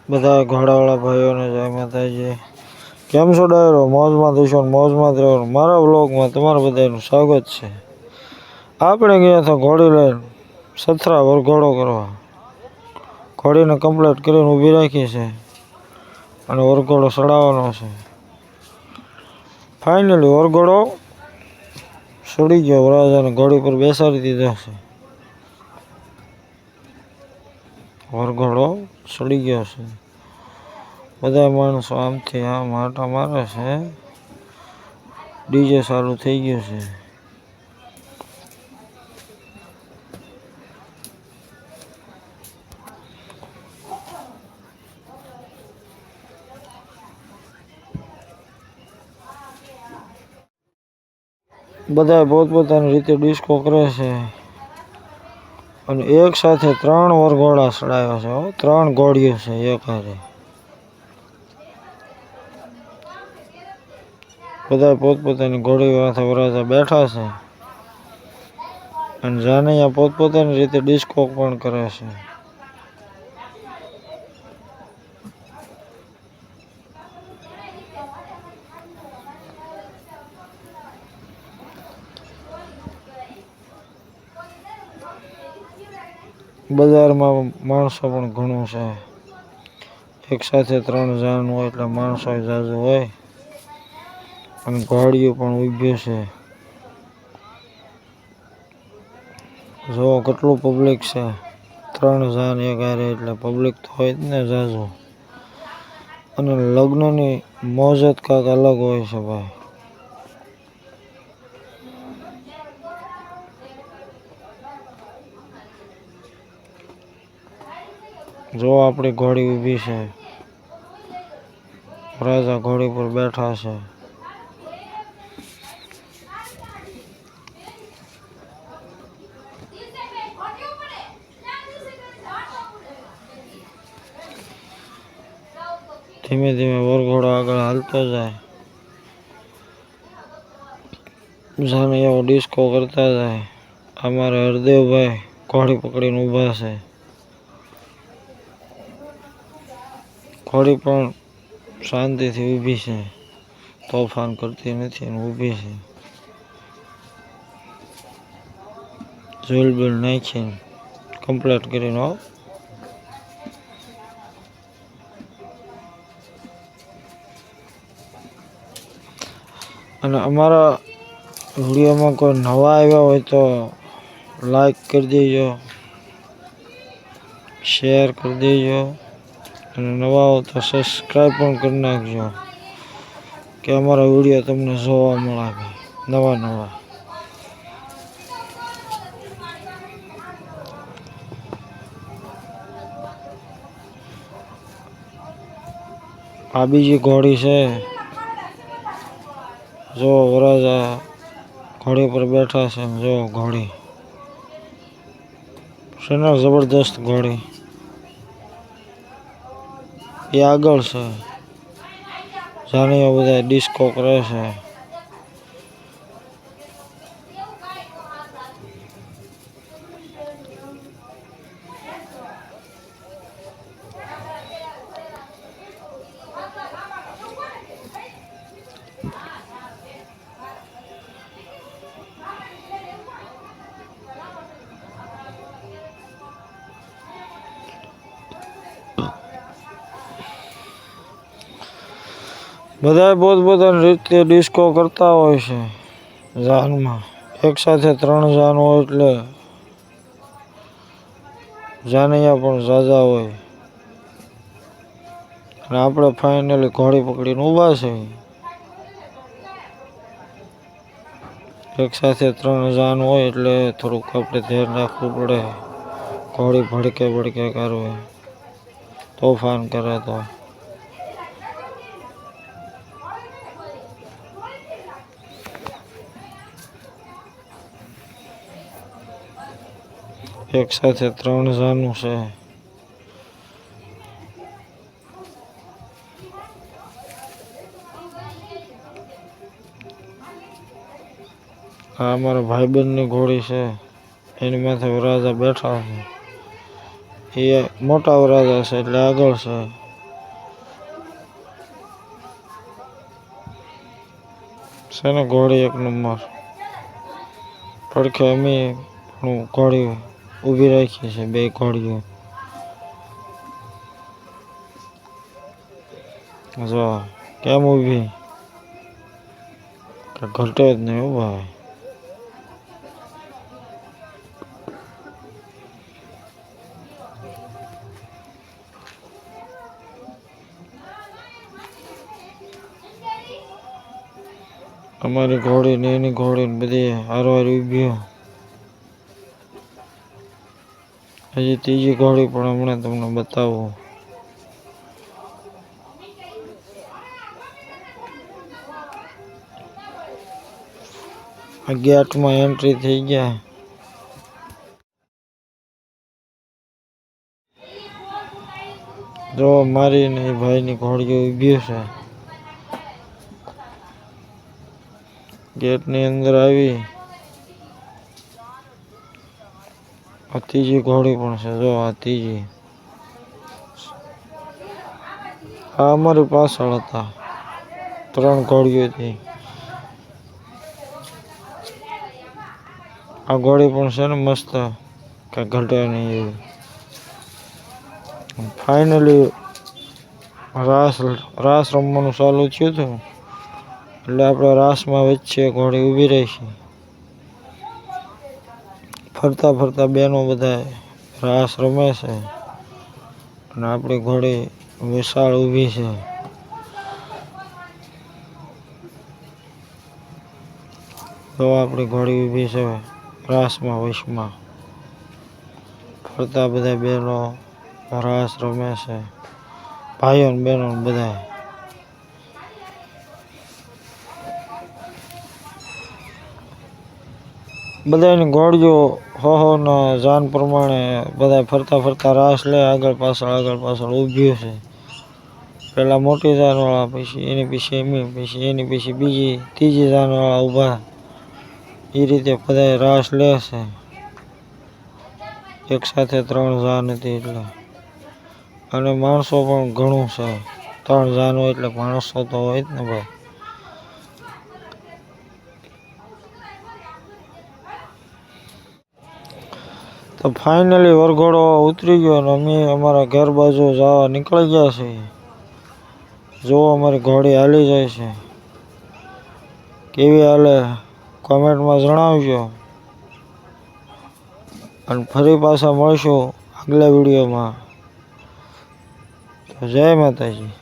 બધા ઘોડાવાળા ભાઈઓને જય માતાજી. કેમ છો ડાયરો? મોજમાં થઈશો ને મોજમાં જ રહેવાનું. મારા વ્લોગમાં તમારા બધાનું સ્વાગત છે. આપણે ગયા હતા ઘોડી લઈને સથરા વરઘોડો કરવા. ઘોડીને કમ્પ્લીટ કરીને ઊભી રાખી છે અને વરઘોડો ચડાવવાનો છે. ફાઇનલી વરઘોડો ચડી ગયો. વરરાજાને ઘોડી પર બેસાડી દીધા છે. વરઘોડો ચડી ગયો છે. બધા માણસો આમથી આમ આટા મારે છે. ડીજે ચાલુ થઈ ગયું છે. બધા પોતપોતાની રીતે ડિસ્કો કરે છે અને એક સાથે 3 વરઘોડા ચડાવ્યા છે. 3 ઘોડીઓ છે એક હારે. બધા પોતપોતાની ઘોડી માથે વરરાજા બેઠા છે અને જાનૈયા પોતપોતાની રીતે ડિસ્કો પણ કરે છે. બજારમાં માણસો પણ ઘણું છે. એક સાથે 3 જાન હોય એટલે માણસો ઝાઝુ હોય અને ઘોડીઓ પણ ઊભી છે. જો કેટલું પબ્લિક છે. 3 જાન એક હારે એટલે પબ્લિક તો હોય જ ને ઝાઝુ. અને લગ્નની મોજ જ કાંઈક અલગ હોય છે ભાઈ. જો આપણી ઘોડી ઊભી છે. રાજા ઘોડી પર બેઠા છે. ધીમે ધીમે વરઘોડો આગળ હાલતો જાય. જાનૈયાઓ ડિસ્કો કરતા જાય. અમારે હરદેવભાઈ ઘોડી પકડીને ઊભા છે. ઘોડી પણ શાંતિથી ઊભી છે. તોફાન કરતી નથી અને ઊભી છે. ઝૂલ બૂલ નાખીને કમ્પ્લીટ કરીને હો. અને અમારા વિડીયોમાં કોઈ નવા આવ્યા હોય તો લાઈક કરી દેજો, શેર કરી દેજો અને નવા હો તો સબસ્ક્રાઈબ પણ કરી નાખજો કે અમારા વિડીયો તમને જોવા મળે નવા. આ બીજી ઘોડી છે. જો વરરાજા ઘોડી પર બેઠા છે. જો ઘોડી છે ને જબરદસ્ત ઘોડી. એ આગળ છે. જાનૈયા બધા ડિસ્કો કરે છે. બધા પોતપોતાની રીતે ડિસ્કો કરતા હોય છે. જાનમાં એક સાથે 3 જાન હોય એટલે જાનૈયા પણ ઝાઝા હોય. અને આપણે ફાઇનલી ઘોડી પકડીને ઊભા છે. એક સાથે 3 જાન હોય એટલે થોડુંક આપણે ધ્યાન રાખવું પડે. ઘોડી ભડકે કરવે, તોફાન કરે તો. એક સાથે 3 જાનું છે. આ અમારા ભાઈબંધની ઘોડી છે. એની માથે વરરાજા બેઠા છે. એ મોટા વરરાજા છે એટલે આગળ છે. છે ને ઘોડી એક નંબર. પડખે અમે ઘોડી ઊભી રાખી છે, બે ઘોડીઓ. જો કેમ ઊભી, ઘટે જ નહીં હો ભાઈ. અમારી ઘોડી ને એની ઘોડી ને બધી હારવાર ઊભી. હજી ત્રીજી ઘોડી પણ હમણાં તમને બતાવું. આ ગેટમાં એન્ટ્રી થઈ ગયા. જો મારી ને ભાઈની ઘોડીઓ ઊભી છે. ગેટની અંદર આવી. આ ત્રીજી ઘોડી પણ છે. જો આ ત્રીજી, આ અમારી પાછળ હતા. 3 ઘોડીઓ હતી. આ ઘોડી પણ છે ને મસ્ત, કે ઘટે નહીં એવી. ફાઇનલી રાસ રમવાનું ચાલુ થયું હતું, એટલે આપણે રાસમાં વચ્ચે ઘોડી ઊભી રહી છે. ફરતા ફરતા બેનો બધા રાસ રમે છે અને આપણી ઘોડી વિશાળ ઊભી છે. તો આપણી ઘોડી ઊભી છે રાસમાં વશમાં. ફરતા બધા બહેનો રાસ રમે છે, ભાઈઓ ને બહેનો બધા. બધાની ઘોડીઓ ના જાન પ્રમાણે બધા ફરતા ફરતા રાસ લે, આગળ પાછળ ઊભી છે. પેલા મોટી જાનવાળા, પછી એની પછી એમી, પછી એની પછી બીજી ત્રીજી જાનવાળા ઊભા. એ રીતે બધા રાસ લે છે. એક સાથે 3 જાન હતી એટલે. અને માણસો પણ ઘણું છે. 3 જાન હોય એટલે માણસો તો હોય જ ને ભાઈ. તો ફાઇનલી વરઘોડો ઉતરી ગયો અને અમે અમારા ઘર બાજુ જવા નીકળી ગયા છીએ. જો અમારી ઘોડી હાલી જાય છે. કેવી હાલે કોમેન્ટમાં જણાવજો. અને ફરી પાછા મળશું આગલા વિડીયોમાં. જય માતાજી.